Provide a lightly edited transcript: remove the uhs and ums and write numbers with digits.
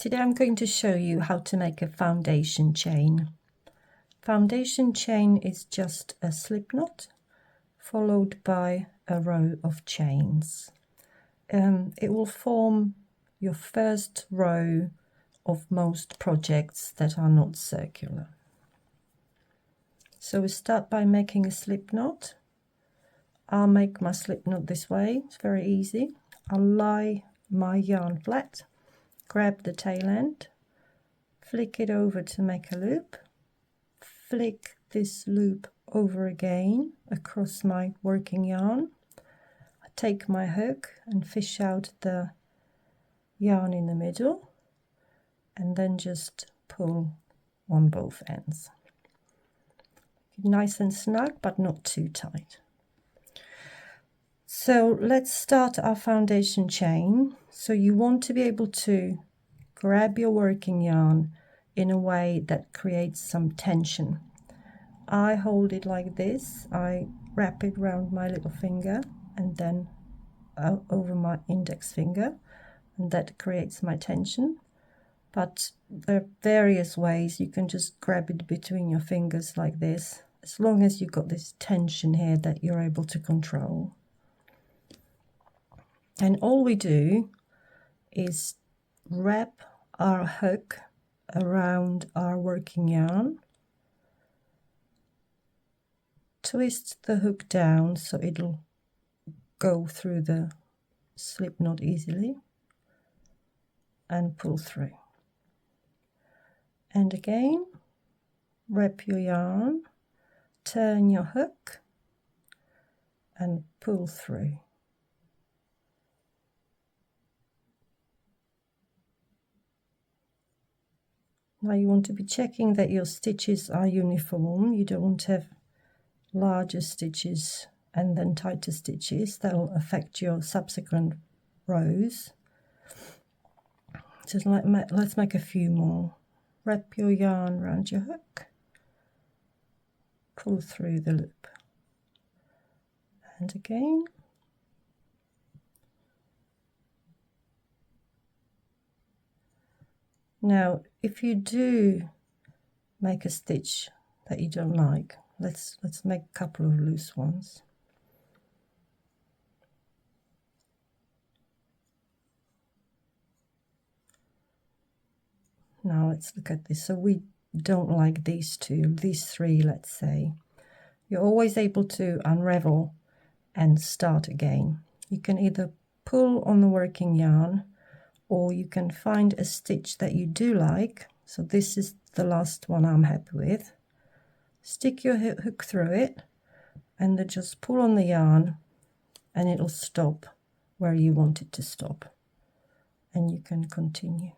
Today I'm going to show you how to make a foundation chain. Foundation chain is just a slip knot followed by a row of chains. It will form your first row of most projects that are not circular. So we start by making a slip knot. I'll make my slip knot this way, it's very easy. I'll lie my yarn flat, grab the tail end, flick it over to make a loop, flick this loop over again across my working yarn. I take my hook and fish out the yarn in the middle and then just pull on both ends. Nice and snug, but not too tight. So let's start our foundation chain. So you want to be able to grab your working yarn in a way that creates some tension. I hold it like this. I wrap it around my little finger and then over my index finger, and that creates my tension. But there are various ways. You can just grab it between your fingers like this, as long as you've got this tension here that you're able to control. And all we do is wrap our hook around our working yarn, twist the hook down so it'll go through the slip knot easily, and pull through. And again, wrap your yarn, turn your hook and pull through. Now you want to be checking that your stitches are uniform. You don't want to have larger stitches and then tighter stitches. That will affect your subsequent rows. So let's make a few more. Wrap your yarn around your hook, pull through the loop, and again. Now, if you do make a stitch that you don't like, let's make a couple of loose ones. Now let's look at this. So we don't like these two, these three, let's say. You're always able to unravel and start again. You can either pull on the working yarn, or you can find a stitch that you do like. So this is the last one I'm happy with. Stick your hook through it and then just pull on the yarn and it'll stop where you want it to stop. And you can continue.